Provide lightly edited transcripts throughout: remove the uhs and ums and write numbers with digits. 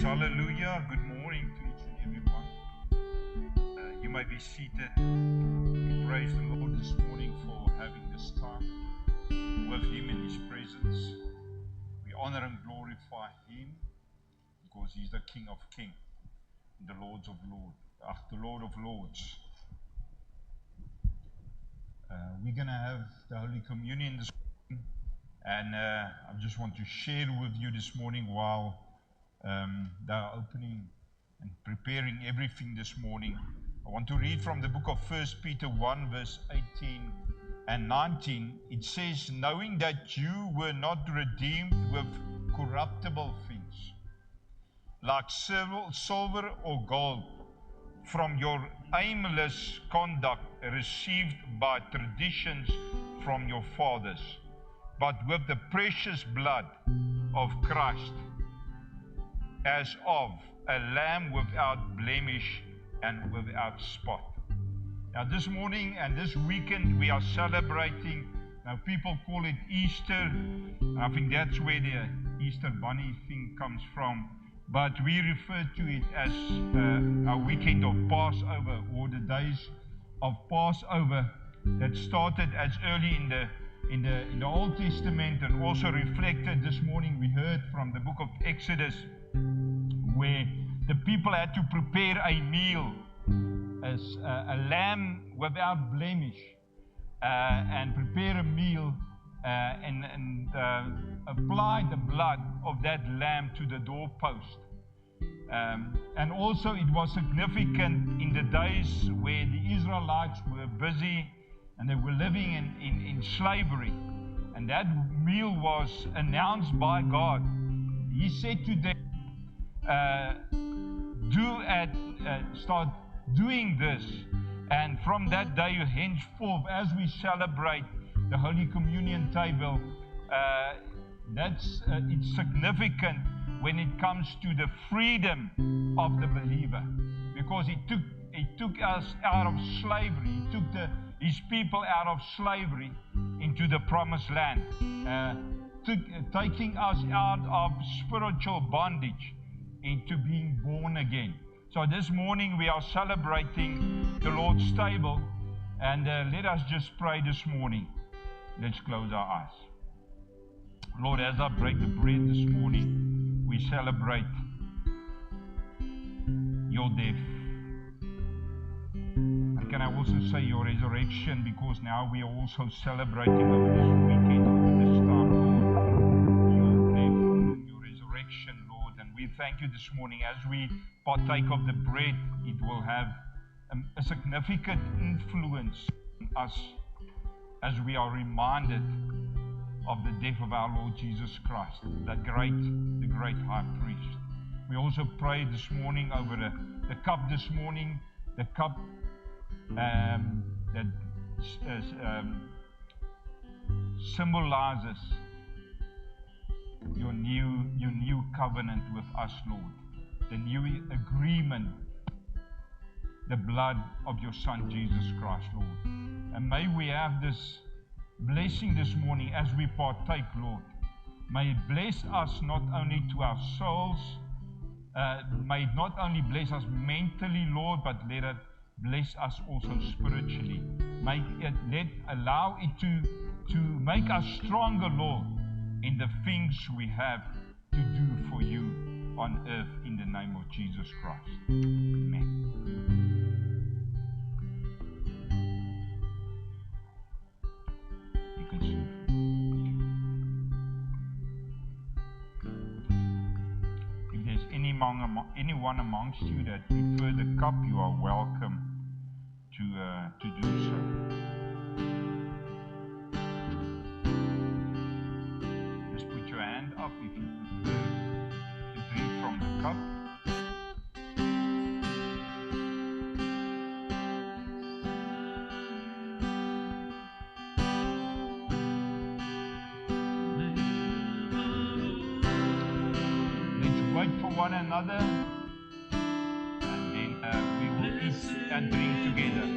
Hallelujah. Good morning to each and everyone. You may be seated. We praise the Lord this morning for having this time with Him in His presence. We honor and glorify Him because He's the King of Kings, the Lord of Lords. We're going to have the Holy Communion this morning, and I just want to share with you this morning while they are opening and preparing everything this morning. I want to read from the book of 1 Peter 1 verse 18 and 19. It says, knowing that you were not redeemed with corruptible things, like silver or gold, from your aimless conduct received by traditions from your fathers, but with the precious blood of Christ, as of a lamb without blemish and without spot. Now this morning and this weekend we are celebrating, now people call it Easter, and I think that's where the Easter bunny thing comes from, but we refer to it as our weekend of Passover, or the days of Passover that started as early in the Old Testament, and also reflected this morning. We heard from the book of Exodus, where the people had to prepare a meal as a lamb without blemish, and prepare a meal and apply the blood of that lamb to the doorpost. And also it was significant in the days where the Israelites were busy and they were living in slavery, and that meal was announced by God. He said to them, start doing this, and from that day henceforth, as we celebrate the Holy Communion table, it's significant when it comes to the freedom of the believer, because it took us out of slavery. It took His people out of slavery into the promised land, taking us out of spiritual bondage into being born again. So this morning we are celebrating the Lord's table, and let us just pray this morning. Let's close our eyes. Lord, as I break the bread this morning, we celebrate your death. And can I also say your resurrection, because now we are also celebrating over this weekend, over this time, Lord, your death and your resurrection, Lord. And we thank you this morning as we partake of the bread. It will have a significant influence on us as we are reminded of the death of our Lord Jesus Christ, the great high priest. We also pray this morning over the cup this morning, the cup that symbolizes your new covenant with us, Lord, the new agreement, the blood of your Son Jesus Christ, Lord. And may we have this blessing this morning as we partake, Lord. May it bless us not only to our souls, may it not only bless us mentally, Lord, but let it bless us also spiritually. Allow it to make us stronger, Lord, in the things we have to do for you on earth, in the name of Jesus Christ. Amen. You can see. If there's anyone amongst you that prefer the cup, you are welcome to do so. Just put your hand up if you prefer to drink from the cup. Let's wait for one another, and then we will eat and drink together.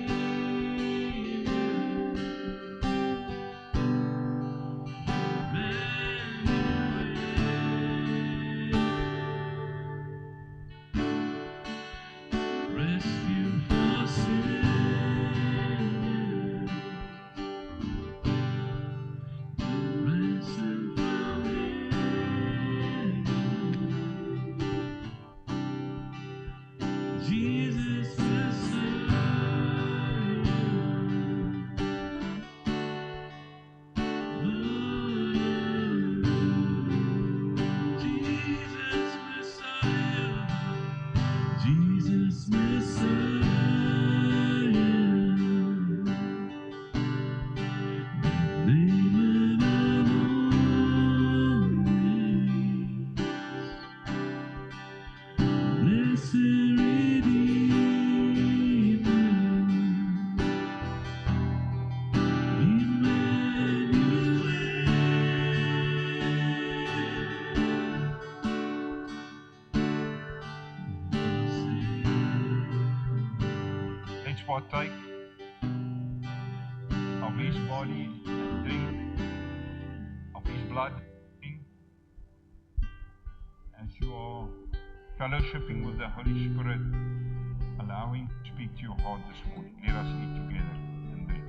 his body and drink of his blood. As you are fellowshipping with the Holy Spirit, allow him to speak to your heart this morning. Let us eat together and drink.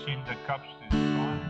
Send the cups to the side.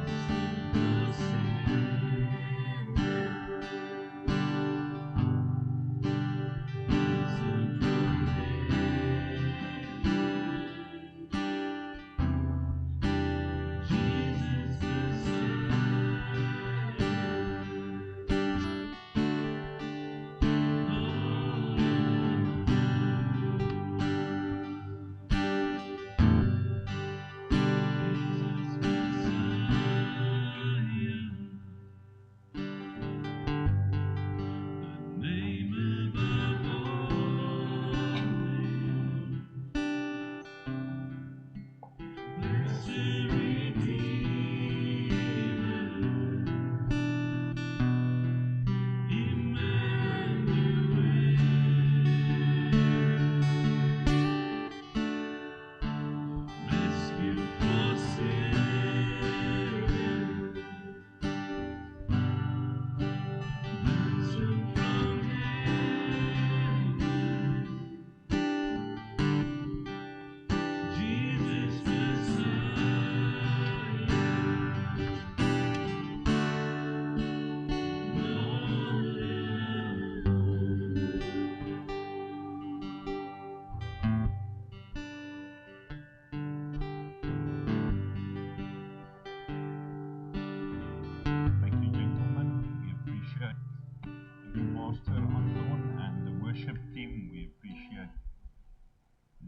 Pastor Anton and the worship team, we appreciate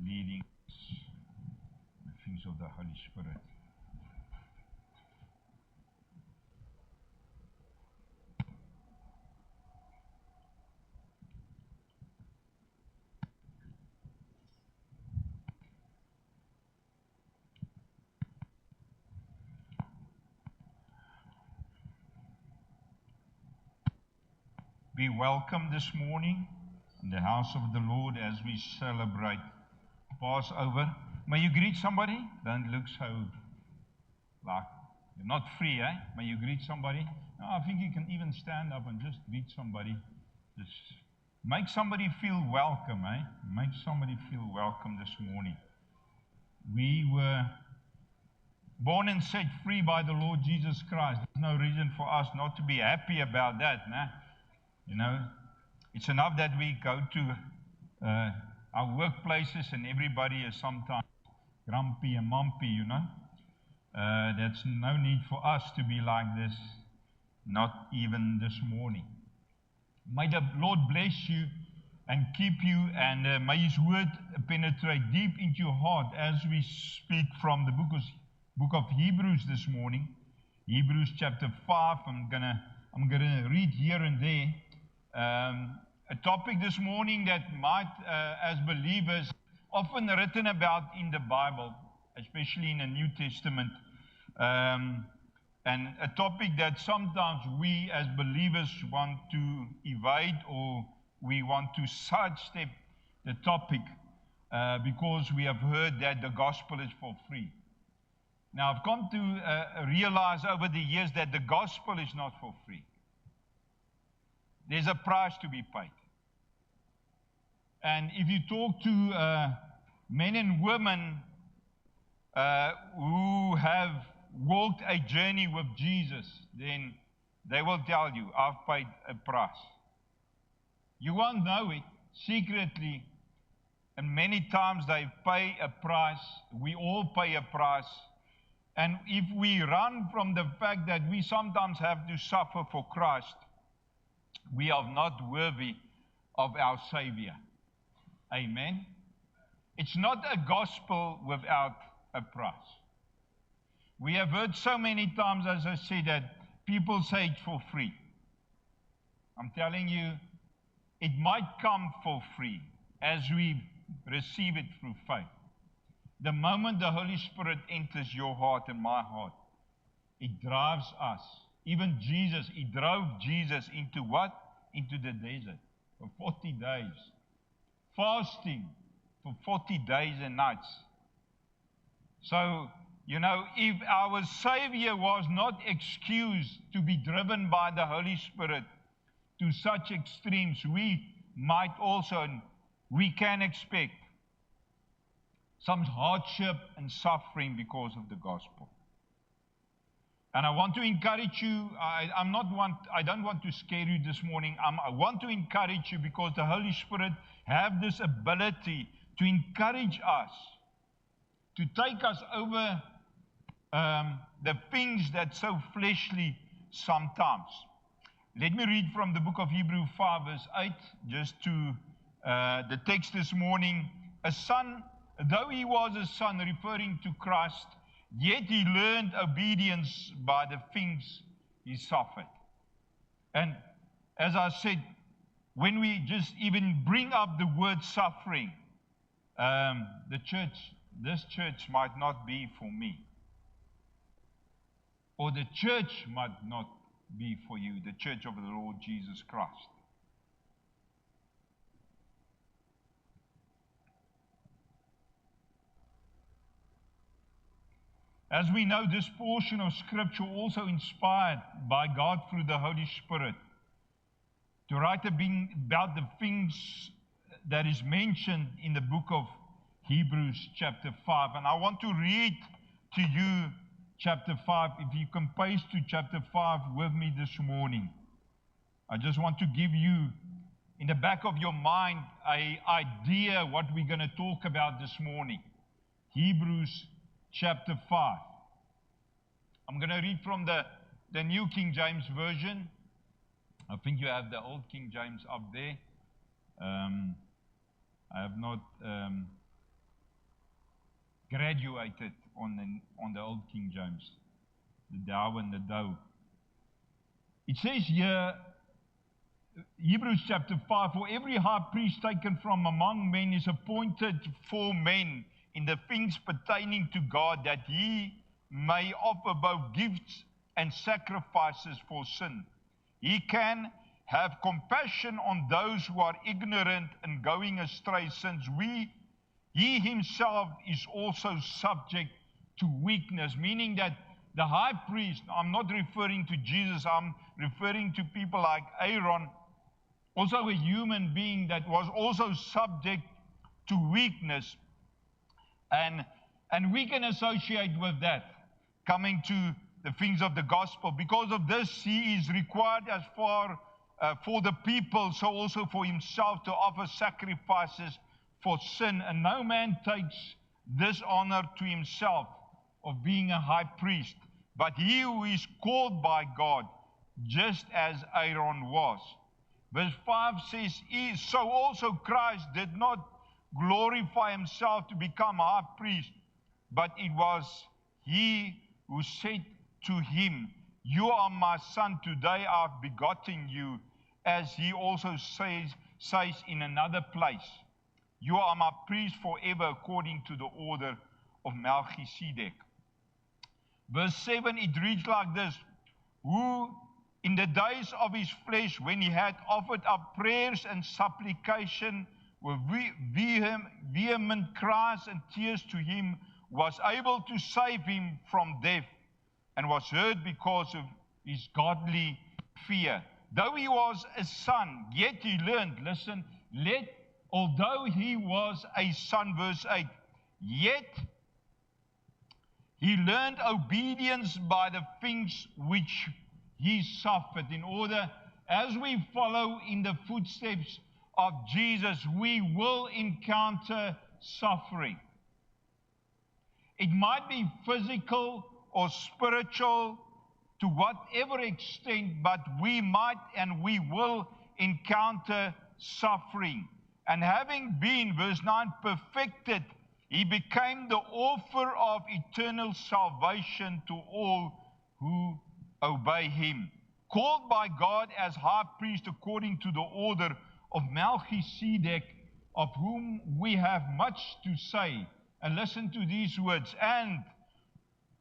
leading the things of the Holy Spirit. Be welcome this morning in the house of the Lord as we celebrate Passover. May you greet somebody? Don't look so like you're not free, eh? May you greet somebody? No, I think you can even stand up and just greet somebody. Just make somebody feel welcome, eh? Make somebody feel welcome this morning. We were born and set free by the Lord Jesus Christ. There's no reason for us not to be happy about that, nah? You know, it's enough that we go to our workplaces and everybody is sometimes grumpy and mumpy, you know. That's no need for us to be like this, not even this morning. May the Lord bless you and keep you, and may His word penetrate deep into your heart as we speak from the book of Hebrews this morning. Hebrews chapter 5, I'm gonna read here and there. A topic this morning that might, as believers, often written about in the Bible, especially in the New Testament, and a topic that sometimes we as believers want to evade, or we want to sidestep the topic because we have heard that the gospel is for free. Now, I've come to realize over the years that the gospel is not for free. There's a price to be paid. And if you talk to men and women who have walked a journey with Jesus, then they will tell you, I've paid a price. You won't know it secretly, and many times they pay a price. We all pay a price. And if we run from the fact that we sometimes have to suffer for Christ, we are not worthy of our Savior. Amen. It's not a gospel without a price. We have heard so many times, as I said, that people say it's for free. I'm telling you, it might come for free as we receive it through faith. The moment the Holy Spirit enters your heart and my heart, it drives us. Even Jesus, he drove Jesus into what? Into the desert for 40 days. Fasting for 40 days and nights. So, you know, if our Savior was not excused to be driven by the Holy Spirit to such extremes, we might also, and we can expect some hardship and suffering because of the gospel. And I want to encourage you, I don't want to scare you this morning. I want to encourage you because the Holy Spirit have this ability to encourage us, to take us over the things that's so fleshly sometimes. Let me read from the book of Hebrews 5 verse 8, just to the text this morning. A son, though he was a son, referring to Christ, yet he learned obedience by the things he suffered. And as I said, when we just even bring up the word suffering, this church might not be for me. Or the church might not be for you, the church of the Lord Jesus Christ. As we know, this portion of Scripture also inspired by God through the Holy Spirit to write about the things that is mentioned in the book of Hebrews chapter 5. And I want to read to you chapter 5. If you can paste to chapter 5 with me this morning. I just want to give you, in the back of your mind, an idea what we're going to talk about this morning. Hebrews chapter 5. I'm going to read from the New King James Version. I think you have the Old King James up there. I have not graduated on the Old King James, the Dow and the Dow. It says here, Hebrews chapter 5, for every high priest taken from among men is appointed for men in the things pertaining to God, that he may offer both gifts and sacrifices for sin. He can have compassion on those who are ignorant and going astray, since he himself is also subject to weakness. Meaning that the high priest, I'm not referring to Jesus, I'm referring to people like Aaron, also a human being that was also subject to weakness. And we can associate with that, coming to the things of the gospel. Because of this, he is required as far for the people, so also for himself, to offer sacrifices for sin. And no man takes this honor to himself of being a high priest, but he who is called by God, just as Aaron was. Verse 5 says, so also Christ did not glorify himself to become a high priest, but it was he who said to him, you are my son, today I have begotten you, as he also says in another place, you are my priest forever according to the order of Melchizedek. Verse 7, it reads like this, who in the days of his flesh, when he had offered up prayers and supplication with vehement cries and tears to him, was able to save him from death, and was heard because of his godly fear. Though he was a son, yet he learned, listen, although he was a son, verse 8, yet he learned obedience by the things which he suffered, in order, as we follow in the footsteps of Jesus, we will encounter suffering. It might be physical or spiritual, to whatever extent, but we might and we will encounter suffering. And having been, verse 9, perfected, he became the author of eternal salvation to all who obey him. Called by God as high priest according to the order of Melchizedek, of whom we have much to say. And listen to these words. And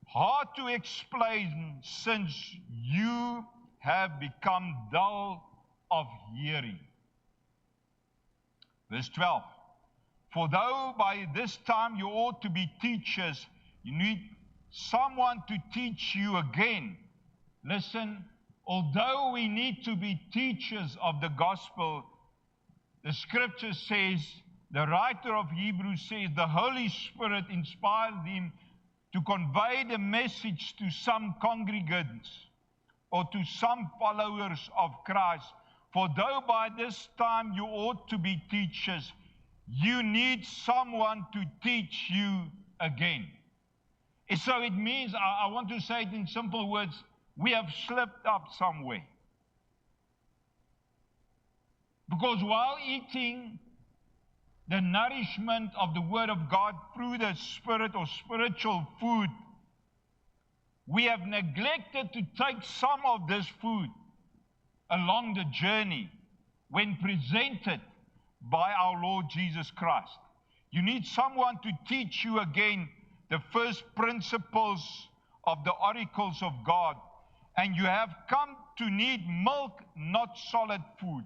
hard to explain, since you have become dull of hearing. Verse 12. For though by this time you ought to be teachers, you need someone to teach you again. Listen, although we need to be teachers of the gospel, the scripture says, the writer of Hebrews says, the Holy Spirit inspired him to convey the message to some congregants or to some followers of Christ. For though by this time you ought to be teachers, you need someone to teach you again. And so it means, I want to say it in simple words, we have slipped up somewhere. Because while eating the nourishment of the Word of God through the Spirit or spiritual food, we have neglected to take some of this food along the journey when presented by our Lord Jesus Christ. You need someone to teach you again the first principles of the oracles of God. And you have come to need milk, not solid food.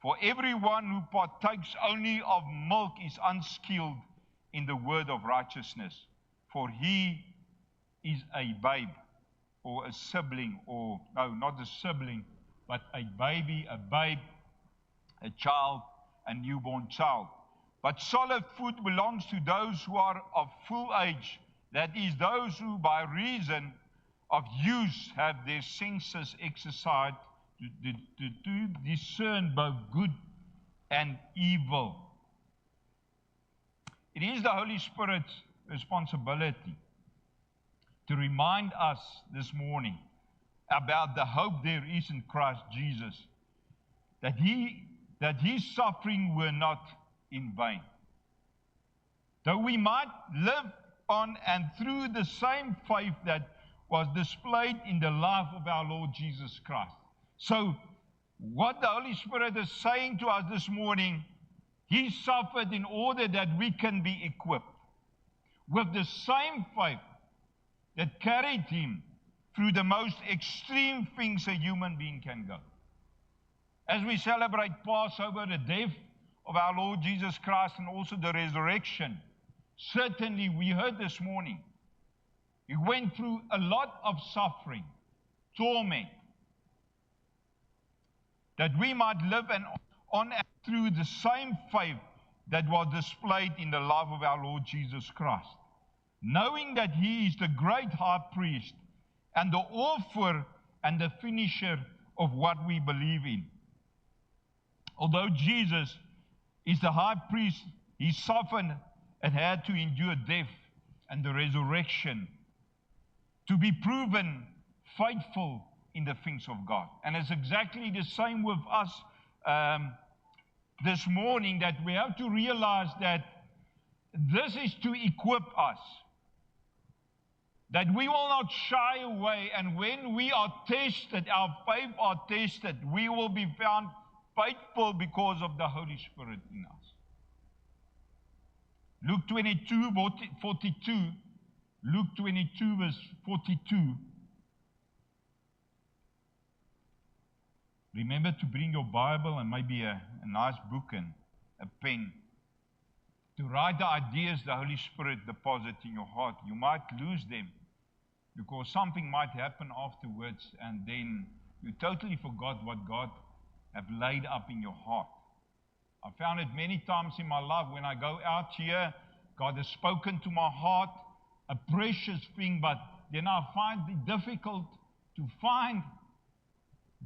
For everyone who partakes only of milk is unskilled in the word of righteousness. For he is a babe, or a sibling, or no, not a sibling, but a baby, a child, a newborn child. But solid food belongs to those who are of full age, that is, those who by reason of use have their senses exercised to discern both good and evil. It is the Holy Spirit's responsibility to remind us this morning about the hope there is in Christ Jesus, that his suffering were not in vain. Though we might live on and through the same faith that was displayed in the life of our Lord Jesus Christ. So, what the Holy Spirit is saying to us this morning, he suffered in order that we can be equipped with the same faith that carried him through the most extreme things a human being can go. As we celebrate Passover, the death of our Lord Jesus Christ and also the resurrection, certainly we heard this morning, he went through a lot of suffering, torment, that we might live on and through the same faith that was displayed in the life of our Lord Jesus Christ. Knowing that he is the great high priest and the author and the finisher of what we believe in. Although Jesus is the high priest, he suffered and had to endure death and the resurrection to be proven faithful in the things of God. And it's exactly the same with us this morning, that we have to realize that this is to equip us, that we will not shy away, and when we are tested, our faith are tested, we will be found faithful because of the Holy Spirit in us. Luke 22:42, Luke 22 verse 42. Remember to bring your Bible and maybe a nice book and a pen to write the ideas the Holy Spirit deposits in your heart. You might lose them because something might happen afterwards and then you totally forgot what God have laid up in your heart. I found it many times in my life when I go out here, God has spoken to my heart, a precious thing, but then I find it difficult to find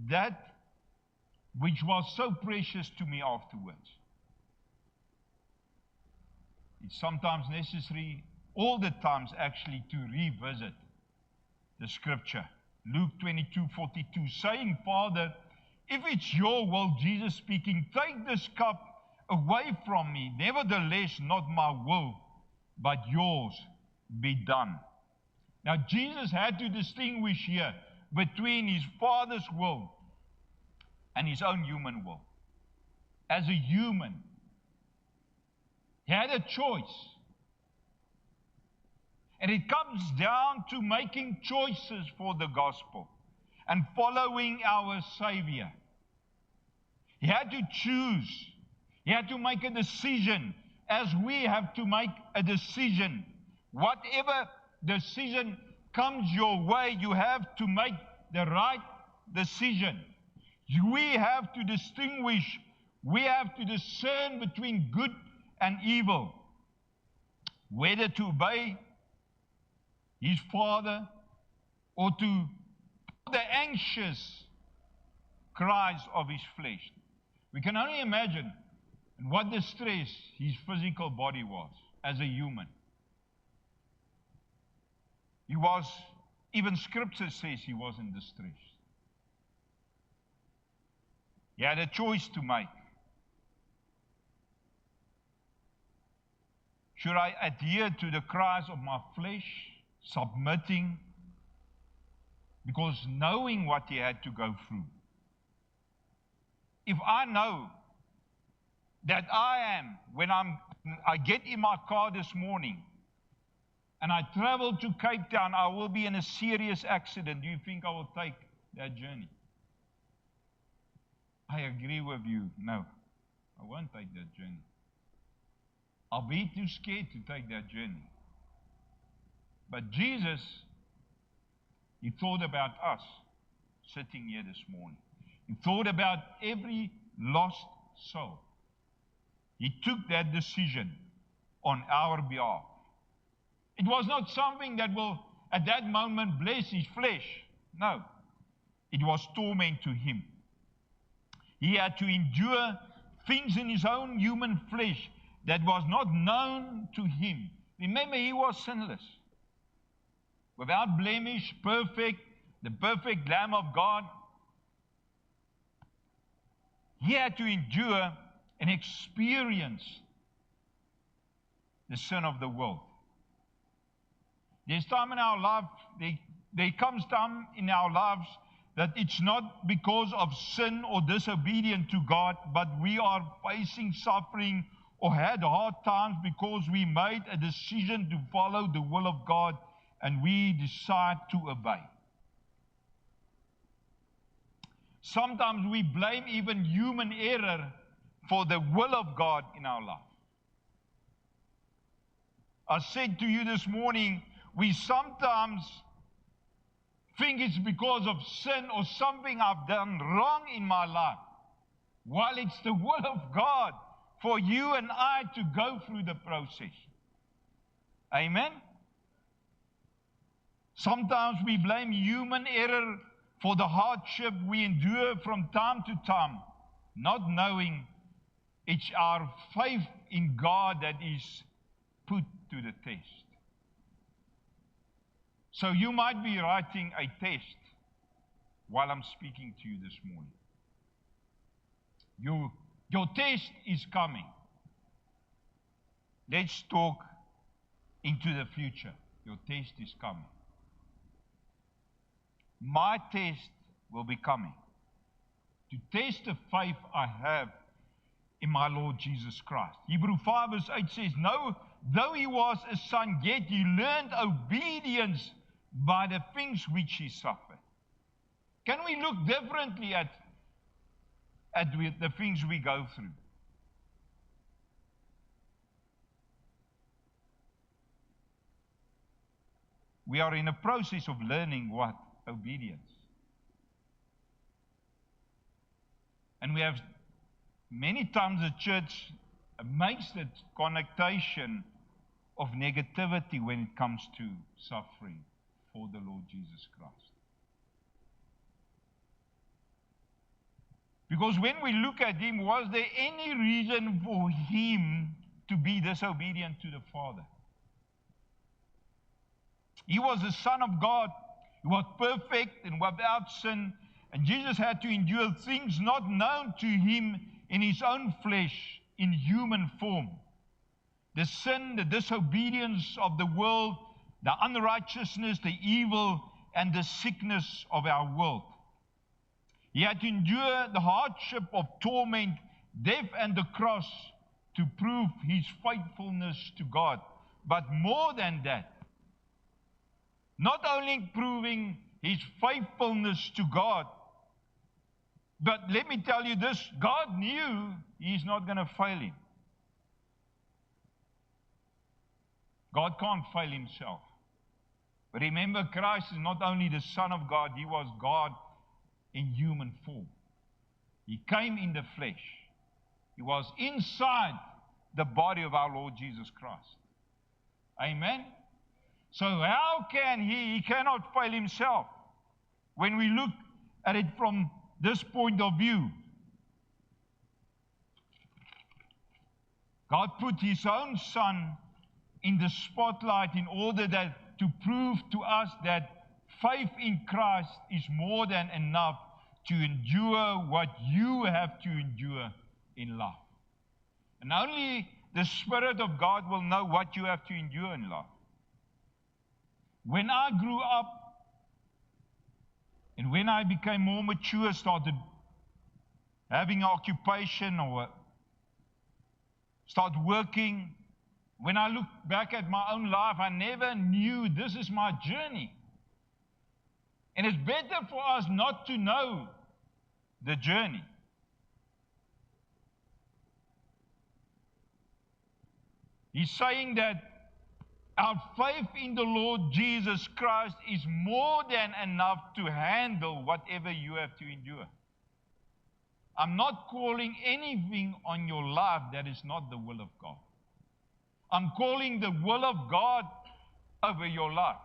that which was so precious to me afterwards. It's sometimes necessary, all the times actually, to revisit the scripture. Luke 22:42, saying, Father, if it's your will, Jesus speaking, take this cup away from me. Nevertheless, not my will, but yours be done. Now, Jesus had to distinguish here between his Father's will and his own human will. As a human, he had a choice. And it comes down to making choices for the gospel and following our Savior. He had to choose. He had to make a decision, as we have to make a decision. Whatever decision comes your way, you have to make the right decision. We have to distinguish, we have to discern between good and evil, whether to obey his Father or to the anxious cries of his flesh. We can only imagine what distress his physical body was as a human. He was, even Scripture says he was in distress. He had a choice to make. Should I adhere to the cries of my flesh, submitting, because knowing what he had to go through? If I know that when I get in my car this morning and I travel to Cape Town, I will be in a serious accident, do you think I will take that journey? I agree with you. No, I won't take that journey. I'll be too scared to take that journey. But Jesus, he thought about us sitting here this morning. He thought about every lost soul. He took that decision on our behalf. It was not something that will, at that moment, bless his flesh. No. It was torment to him. He had to endure things in his own human flesh that was not known to him. Remember, he was sinless, without blemish, perfect, the perfect Lamb of God. He had to endure and experience the sin of the world. There's time in our life, there comes time in our lives that it's not because of sin or disobedience to God, but we are facing suffering or had hard times because we made a decision to follow the will of God and we decide to obey. Sometimes we blame even human error for the will of God in our life. I said to you this morning, we sometimes think it's because of sin or something I've done wrong in my life, while it's the will of God for you and I to go through the process. Amen? Sometimes we blame human error for the hardship we endure from time to time, not knowing it's our faith in God that is put to the test. So you might be writing a test while I'm speaking to you this morning. Your test is coming. Let's talk into the future. Your test is coming. My test will be coming. To test the faith I have in my Lord Jesus Christ. Hebrews 5 verse 8 says, no, though he was a son, yet he learned obedience by the things which he suffered. Can we look differently at the things we go through? We are in a process of learning what? Obedience. And we have many times the church makes that connotation of negativity when it comes to suffering for the Lord Jesus Christ. Because when we look at him, was there any reason for him to be disobedient to the Father? He was the Son of God. He was perfect and without sin. And Jesus had to endure things not known to him in his own flesh in human form. The sin, the disobedience of the world, the unrighteousness, the evil, and the sickness of our world. He had to endure the hardship of torment, death, and the cross to prove his faithfulness to God. But more than that, not only proving his faithfulness to God, but let me tell you this, God knew he's not going to fail him. God can't fail himself. But remember, Christ is not only the Son of God, he was God in human form. He came in the flesh. He was inside the body of our Lord Jesus Christ. Amen? So how can he cannot fail himself. When we look at it from this point of view, God put his own Son in the spotlight in order that to prove to us that faith in Christ is more than enough to endure what you have to endure in life. And only the Spirit of God will know what you have to endure in life. When I grew up and when I became more mature, started having an occupation or start working, when I look back at my own life, I never knew this is my journey. And it's better for us not to know the journey. He's saying that our faith in the Lord Jesus Christ is more than enough to handle whatever you have to endure. I'm not calling anything on your life that is not the will of God. I'm calling the will of God over your life.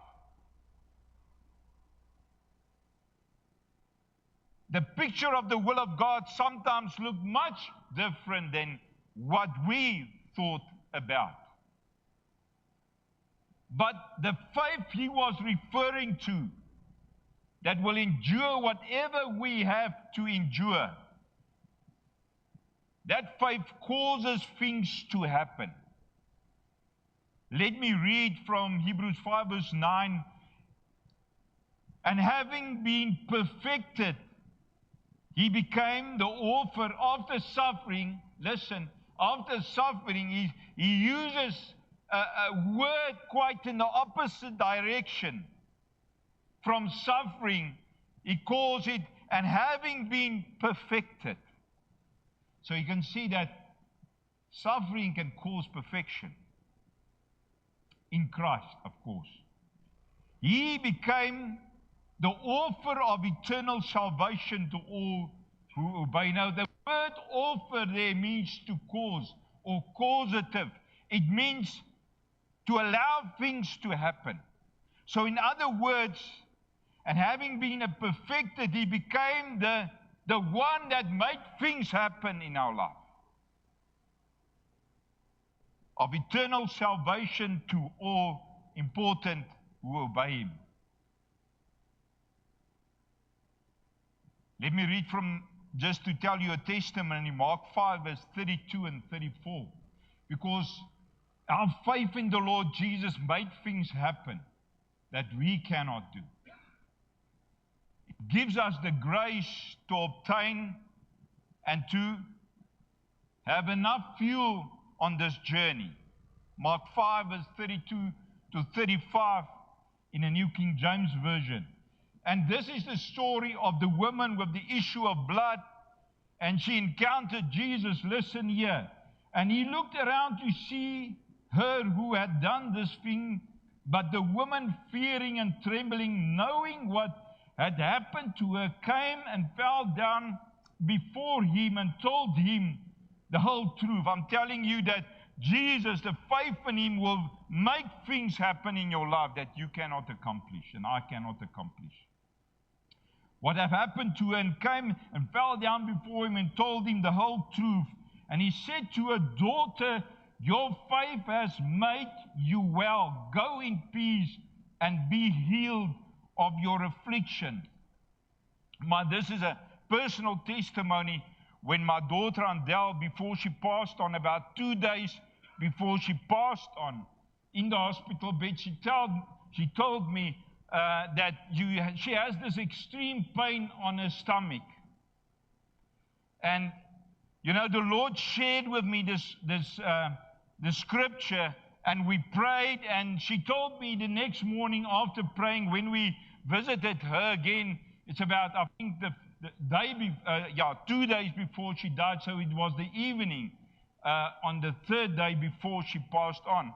The picture of the will of God sometimes looks much different than what we thought about. But the faith he was referring to, that will endure whatever we have to endure, that faith causes things to happen. Let me read from Hebrews 5 verse 9. And having been perfected, he became the author after suffering. Listen, after suffering, he uses a word quite in the opposite direction. From suffering, he calls it, and having been perfected. So you can see that suffering can cause perfection. In Christ, of course. He became the author of eternal salvation to all who obey. Now, the word author there means to cause or causative. It means to allow things to happen. So, in other words, and having been perfected, he became the one that made things happen in our life. Of eternal salvation to all important who obey him. Let me read from, just to tell you a testimony, Mark 5 verse 32 and 34. Because our faith in the Lord Jesus made things happen that we cannot do. It gives us the grace to obtain and to have enough fuel on this journey. Mark 5 verse 32 to 35 in the New King James Version. And this is the story of the woman with the issue of blood. And she encountered Jesus. Listen here. And he looked around to see her who had done this thing. But the woman, fearing and trembling, knowing what had happened to her, came and fell down before him and told him the whole truth. I'm telling you that Jesus, the faith in him, will make things happen in your life that you cannot accomplish and I cannot accomplish. What had happened to her, and came and fell down before him and told him the whole truth. And he said to her, daughter, your faith has made you well. Go in peace and be healed of your affliction. This is a personal testimony when my daughter Andel, before she passed on, about 2 days before she passed on, in the hospital bed, she told me that she has this extreme pain on her stomach. And, you know, the Lord shared with me the scripture, and we prayed, and she told me the next morning after praying, when we visited her again, it's about, I think, the day, 2 days before she died, so it was the evening on the 3rd day before she passed on.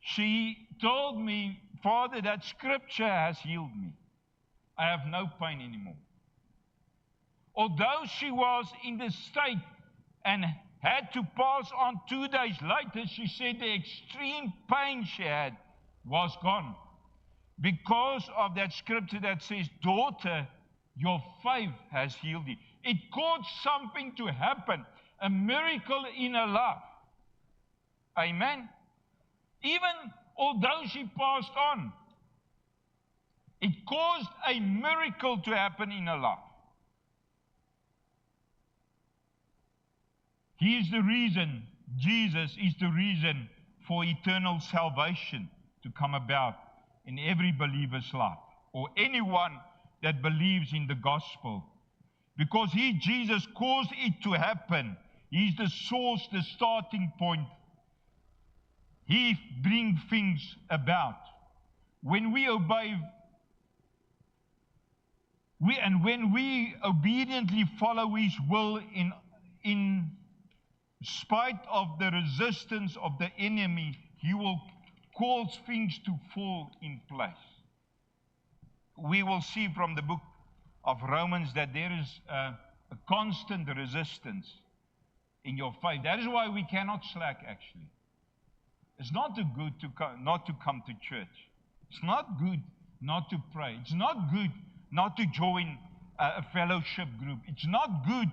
She told me, Father, that scripture has healed me. I have no pain anymore. Although she was in the state and had to pass on 2 days later, she said the extreme pain she had was gone. Because of that scripture that says, daughter, your faith has healed you. It caused something to happen, a miracle in her life. Amen. Even although she passed on, it caused a miracle to happen in her life. He is the reason, Jesus is the reason for eternal salvation to come about in every believer's life, or anyone that believes in the gospel. Because He, Jesus, caused it to happen. He's the source, the starting point. He brings things about. When we obey, when we obediently follow His will in spite of the resistance of the enemy, He will cause things to fall in place. We will see from the book of Romans that there is a constant resistance in your faith. That is why we cannot slack, actually. It's not good not to come to church. It's not good not to pray. It's not good not to join a fellowship group. It's not good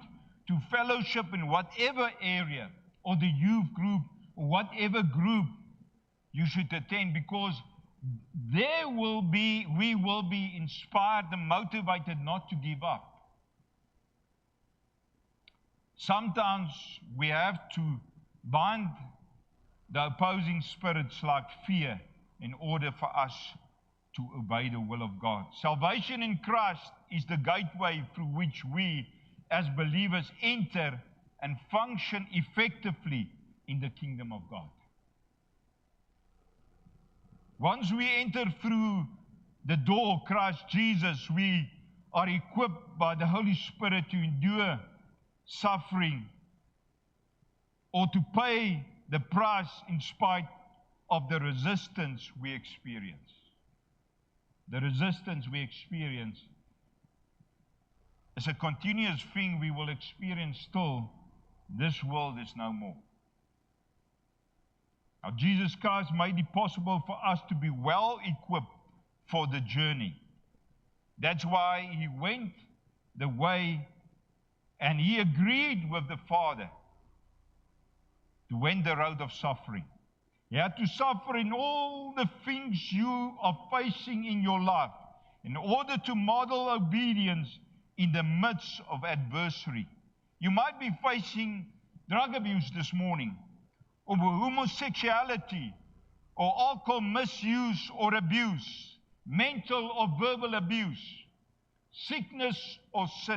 to fellowship in whatever area, or the youth group, or whatever group you should attend, because we will be inspired and motivated not to give up. Sometimes we have to bind the opposing spirits like fear in order for us to obey the will of God. Salvation in Christ is the gateway through which we as believers enter and function effectively in the kingdom of God. Once we enter through the door, Christ Jesus, we are equipped by the Holy Spirit to endure suffering or to pay the price in spite of the resistance we experience. The resistance we experience is a continuous thing we will experience till this world is no more. Now, Jesus Christ made it possible for us to be well equipped for the journey. That's why He went the way and He agreed with the Father to went the road of suffering. He had to suffer in all the things you are facing in your life in order to model obedience in the midst of adversity. You might be facing drug abuse this morning, or homosexuality, or alcohol misuse or abuse, mental or verbal abuse, sickness or sin,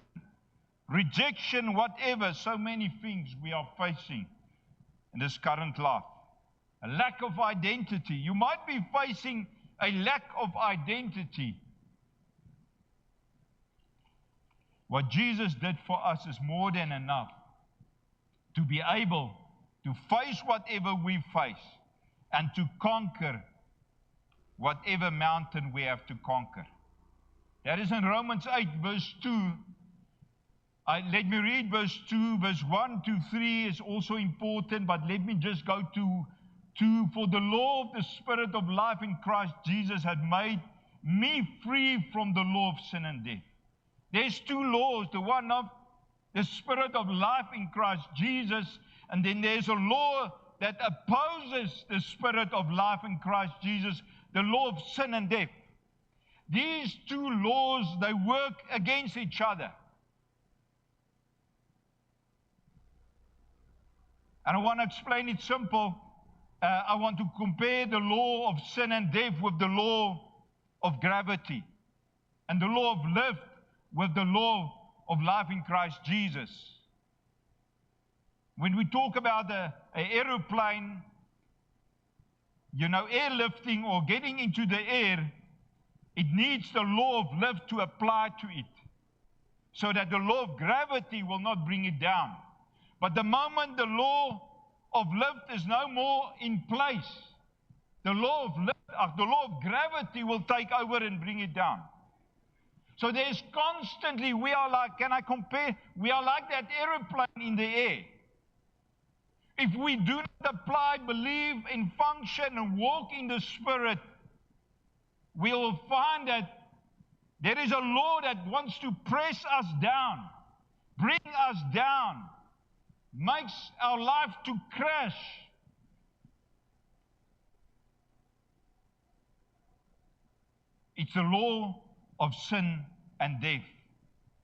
rejection, whatever, so many things we are facing in this current life. A lack of identity. You might be facing a lack of identity. What Jesus did for us is more than enough to be able to face whatever we face and to conquer whatever mountain we have to conquer. That is in Romans 8, verse 2. Let me read verse 2. Verse 1 to 3 is also important, but let me just go to 2. For the law of the Spirit of life in Christ Jesus had made me free from the law of sin and death. There's two laws, the one of the Spirit of life in Christ Jesus, and then there's a law that opposes the Spirit of life in Christ Jesus, the law of sin and death. These two laws, they work against each other. And I want to explain it simple. I want to compare the law of sin and death with the law of gravity, and the law of life with the law of life in Christ Jesus. When we talk about an aeroplane, airlifting or getting into the air, it needs the law of lift to apply to it, so that the law of gravity will not bring it down. But the moment the law of lift is no more in place, the law of gravity will take over and bring it down. So there's constantly, we are like that aeroplane in the air. If we do not apply, believe, and function and walk in the Spirit, we will find that there is a law that wants to press us down, bring us down, makes our life to crash. It's the law of sin and death.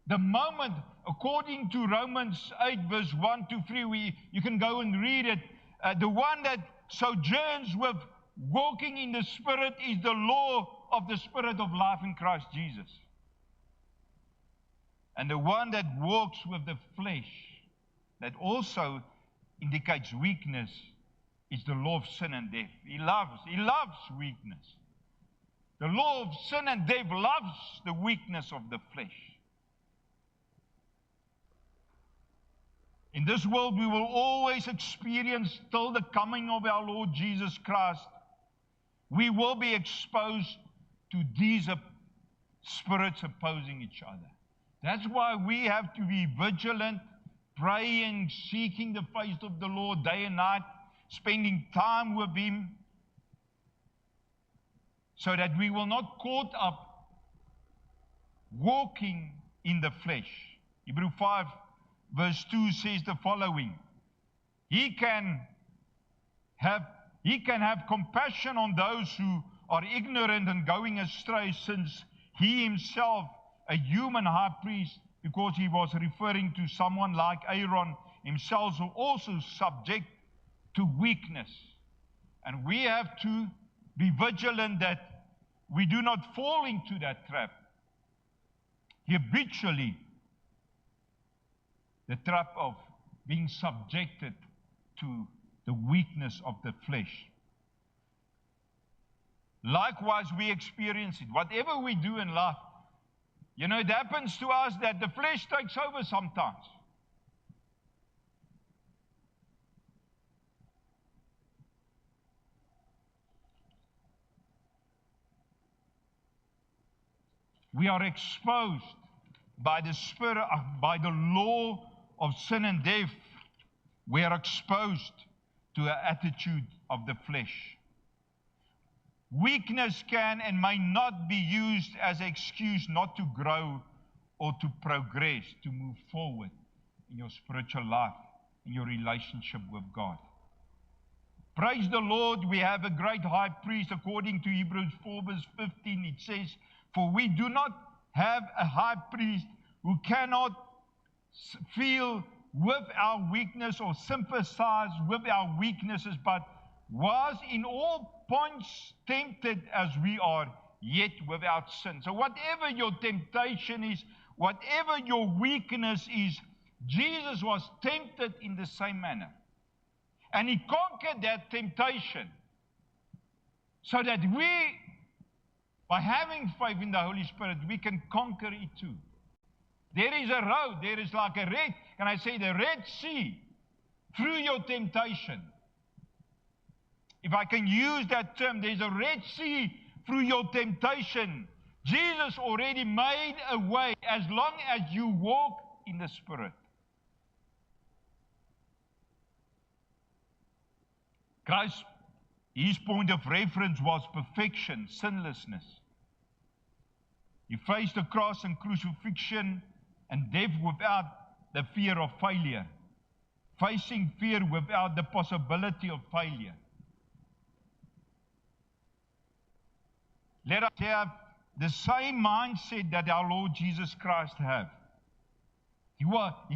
The moment, according to Romans 8, verse 1 to 3, you can go and read it. The one that sojourns with walking in the Spirit is the law of the Spirit of life in Christ Jesus. And the one that walks with the flesh, that also indicates weakness, is the law of sin and death. He loves weakness. The law of sin and death loves the weakness of the flesh. In this world, we will always experience, till the coming of our Lord Jesus Christ, we will be exposed to these spirits opposing each other. That's why we have to be vigilant, praying, seeking the face of the Lord day and night, spending time with Him, so that we will not caught up walking in the flesh. Hebrews 5 verse 2 says the following: He can have compassion on those who are ignorant and going astray, since He Himself, a human high priest, because He was referring to someone like Aaron himself, who also subject to weakness. And we have to be vigilant that we do not fall into that trap. Habitually, the trap of being subjected to the weakness of the flesh. Likewise, we experience it. Whatever we do in life, it happens to us that the flesh takes over sometimes. We are exposed by the Spirit, by the law of sin and death. We are exposed to an attitude of the flesh. Weakness can and may not be used as an excuse not to grow or to progress, to move forward in your spiritual life, in your relationship with God. Praise the Lord, we have a great high priest. According to Hebrews 4 verse 15, it says, for we do not have a high priest who cannot feel with our weakness or sympathize with our weaknesses, but was in all points tempted as we are, yet without sin. So whatever your temptation is, whatever your weakness is, Jesus was tempted in the same manner. And He conquered that temptation, so that we, by having faith in the Holy Spirit, we can conquer it too. There is a road, there is like the Red Sea through your temptation. If I can use that term, there's a Red Sea through your temptation. Jesus already made a way as long as you walk in the Spirit. Christ, His point of reference was perfection, sinlessness. He faced the cross and crucifixion and death without the fear of failure, facing fear without the possibility of failure. Let us have the same mindset that our Lord Jesus Christ had. He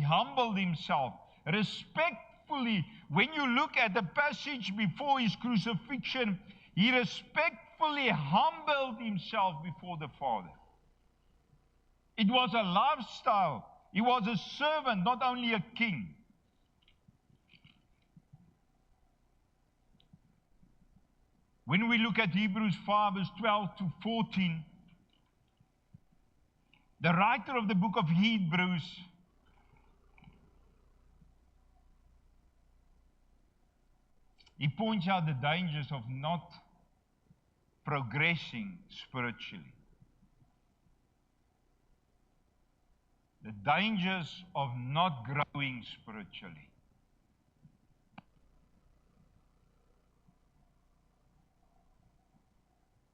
humbled Himself, respect respectfully, when you look at the passage before his crucifixion, he respectfully humbled himself before the Father. It was a lifestyle. He was a servant, not only a king. When we look at Hebrews 5, verse 12 to 14, the writer of the book of Hebrews he points out the dangers of not progressing spiritually. The dangers of not growing spiritually.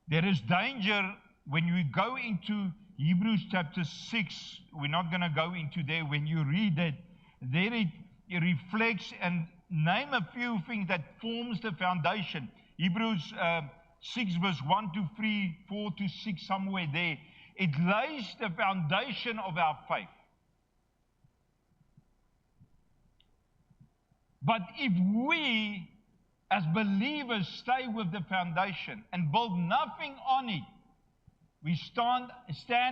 There is danger when we go into Hebrews chapter 6. We're not going to go into there. When you read it, there it reflects and name a few things that forms the foundation. Hebrews 6 verse 1 to 3, 4 to 6, somewhere there. It lays the foundation of our faith. But if we, as believers, stay with the foundation and build nothing on it, we stand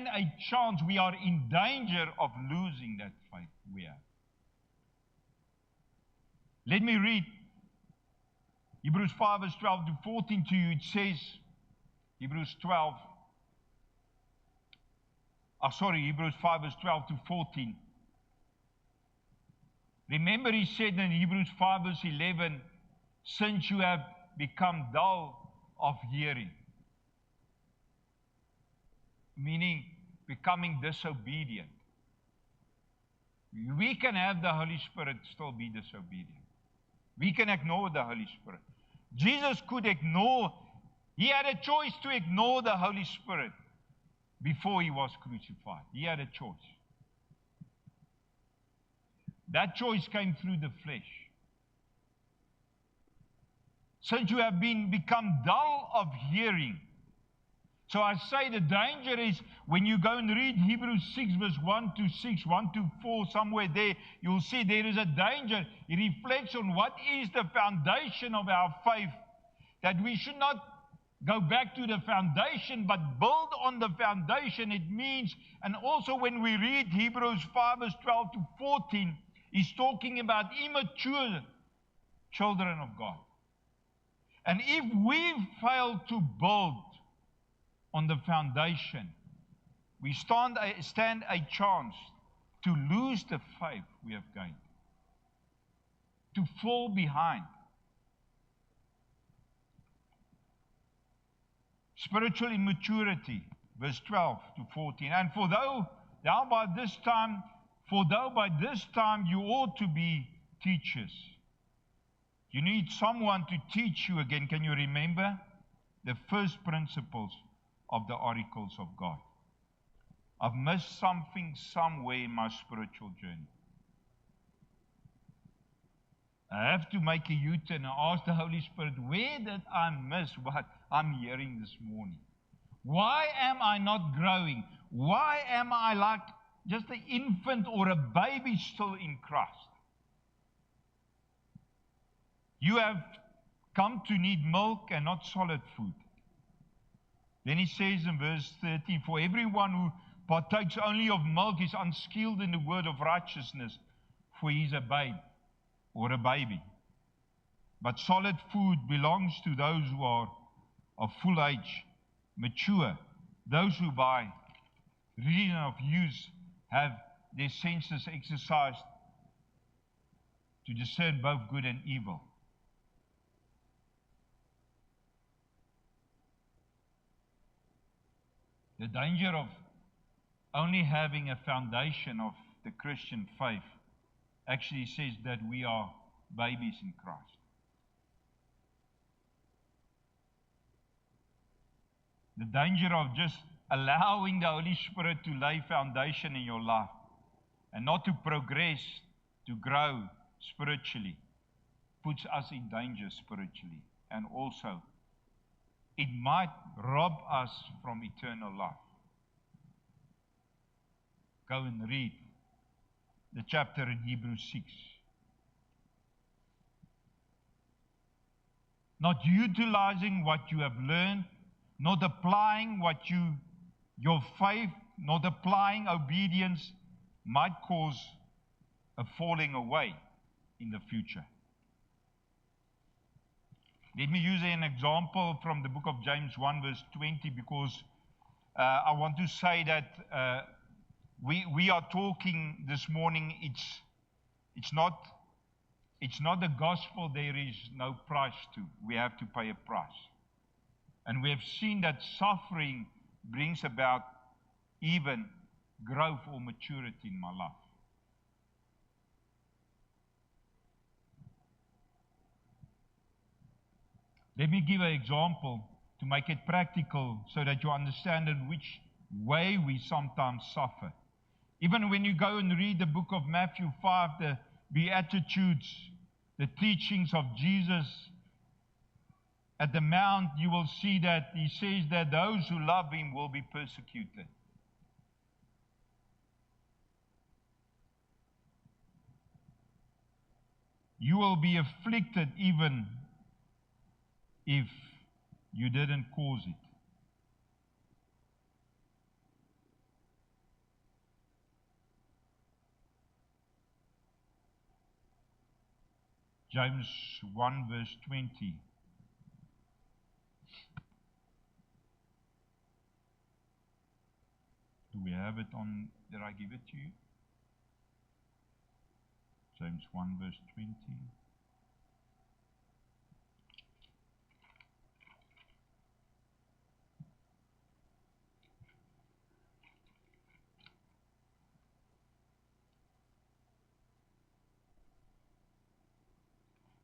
a chance, we are in danger of losing that faith we have. Let me read Hebrews 5 verse 12 to 14 to you. It says, Hebrews 5 verse 12 to 14. Remember, he said in Hebrews 5 verse 11, since you have become dull of hearing, meaning becoming disobedient. We can have the Holy Spirit still be disobedient. We can ignore the Holy Spirit. Jesus could ignore, he had a choice to ignore the Holy Spirit before he was crucified. He had a choice. That choice came through the flesh. Since you have become dull of hearing. So I say the danger is when you go and read Hebrews 6 verse 1 to 6, 1 to 4, somewhere there, you'll see there is a danger. It reflects on what is the foundation of our faith. That we should not go back to the foundation, but build on the foundation. It means, and also when we read Hebrews 5 verse 12 to 14, he's talking about immature children of God. And if we fail to build on the foundation, we stand a chance to lose the faith we have gained, to fall behind. Spiritual immaturity, verse 12 to 14. And though by this time you ought to be teachers. You need someone to teach you again. Can you remember the first principles of the oracles of God? I've missed something somewhere in my spiritual journey. I have to make a U-turn and ask the Holy Spirit, where did I miss what I'm hearing this morning? Why am I not growing? Why am I like just an infant or a baby still in Christ? You have come to need milk and not solid food. Then he says in verse 13, for everyone who partakes only of milk is unskilled in the word of righteousness, for he is a babe or a baby. But solid food belongs to those who are of full age, mature, those who by reason of use have their senses exercised to discern both good and evil. The danger of only having a foundation of the Christian faith actually says that we are babies in Christ. The danger of just allowing the Holy Spirit to lay foundation in your life and not to progress, to grow spiritually, puts us in danger spiritually. And also, it might rob us from eternal life. Go and read the chapter in Hebrews 6. not utilizing what you have learned, not applying your faith, not applying obedience, might cause a falling away in the future. Let me use an example from the book of James 1 verse 20, because I want to say that we are talking this morning, it's not the gospel there is no price to. We have to pay a price. And we have seen that suffering brings about even growth or maturity in my life. Let me give an example to make it practical so that you understand in which way we sometimes suffer. Even when you go and read the book of Matthew 5, the Beatitudes, the teachings of Jesus at the Mount, you will see that he says that those who love him will be persecuted. You will be afflicted even if you didn't cause it. James 1 verse 20. Do we have it on? Did I give it to you? James 1 verse 20.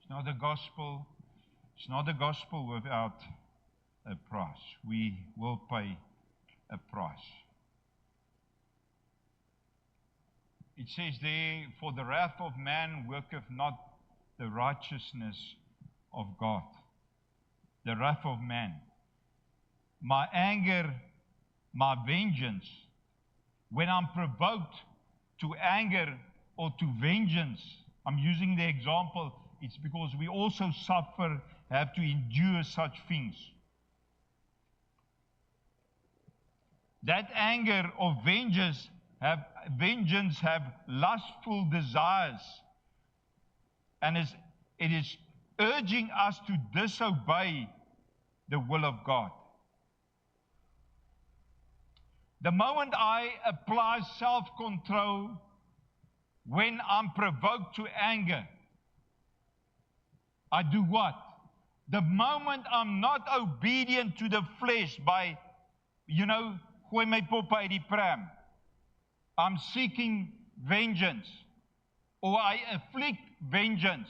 It's not the gospel without a price. We will pay a price. It says there, for the wrath of man worketh not the righteousness of God. The wrath of man. My anger, my vengeance, when I'm provoked to anger or to vengeance, I'm using the example, it's because we also suffer, have to endure such things. That anger or vengeance have lustful desires, and it is urging us to disobey the will of God. The moment I apply self-control when I'm provoked to anger, I do what? The moment I'm not obedient to the flesh by, gooi my poppe uit die pram, I'm seeking vengeance, or I afflict vengeance.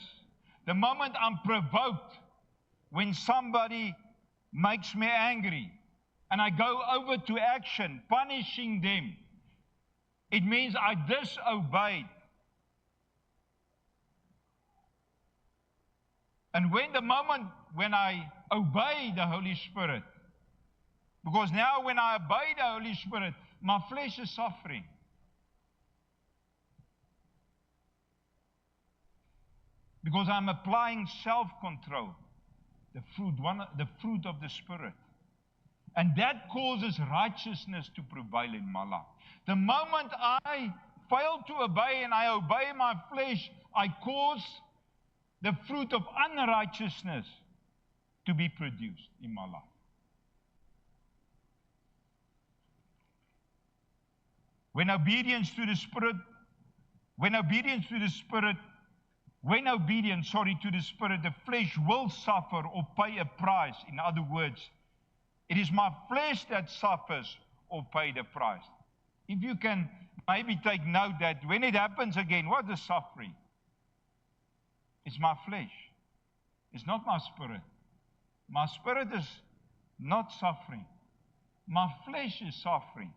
The moment I'm provoked when somebody makes me angry, and I go over to action, punishing them, it means I disobeyed. And the moment when I obey the Holy Spirit, because now when I obey the Holy Spirit, my flesh is suffering. Because I'm applying self-control, the fruit of the Spirit. And that causes righteousness to prevail in my life. The moment I fail to obey and I obey my flesh, I cause the fruit of unrighteousness to be produced in my life. When obedience to the Spirit, the flesh will suffer or pay a price. In other words, it is my flesh that suffers or pay the price. If you can maybe take note that when it happens again, what is suffering? It's my flesh. It's not my spirit. My spirit is not suffering. My flesh is suffering.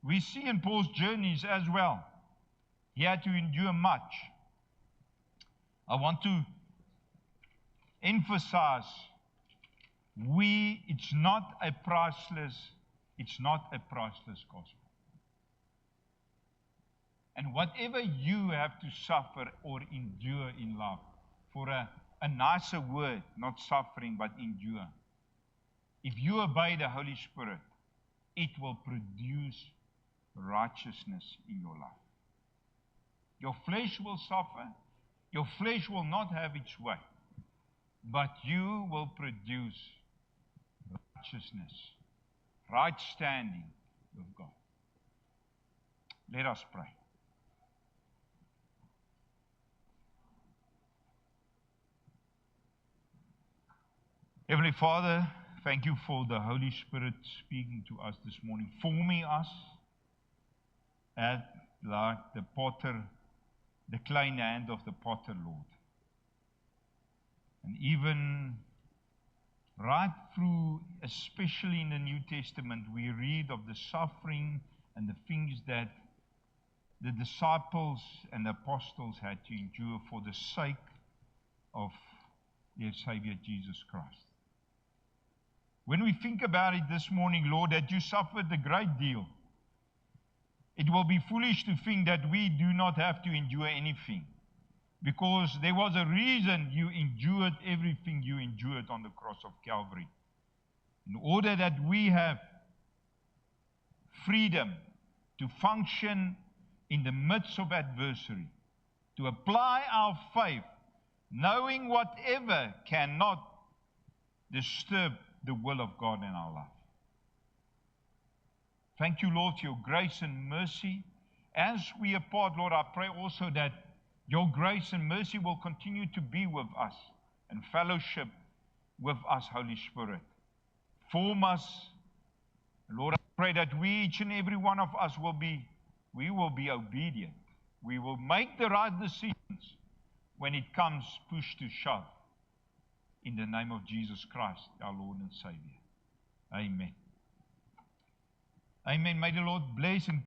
We see in Paul's journeys as well. He had to endure much. I want to emphasize, it's not a priceless gospel. And whatever you have to suffer or endure in life for a a nicer word, not suffering, but endure. If you obey the Holy Spirit, it will produce righteousness in your life. Your flesh will suffer. Your flesh will not have its way. But you will produce righteousness, right standing with God. Let us pray. Heavenly Father, thank you for the Holy Spirit speaking to us this morning, forming us like the potter, the klein hand of the potter, Lord. And even right through, especially in the New Testament, we read of the suffering and the things that the disciples and the apostles had to endure for the sake of their Savior Jesus Christ. When we think about it this morning, Lord, that you suffered a great deal, it will be foolish to think that we do not have to endure anything, because there was a reason you endured everything you endured on the cross of Calvary. In order that we have freedom to function in the midst of adversity, to apply our faith, knowing whatever cannot disturb the will of God in our life. Thank you, Lord, for your grace and mercy. As we apart, Lord, I pray also that your grace and mercy will continue to be with us and fellowship with us, Holy Spirit. Form us. Lord, I pray that we, each and every one of us, will be obedient. We will make the right decisions when it comes push to shove. In the name of Jesus Christ, our Lord and Savior. Amen. Amen. May the Lord bless and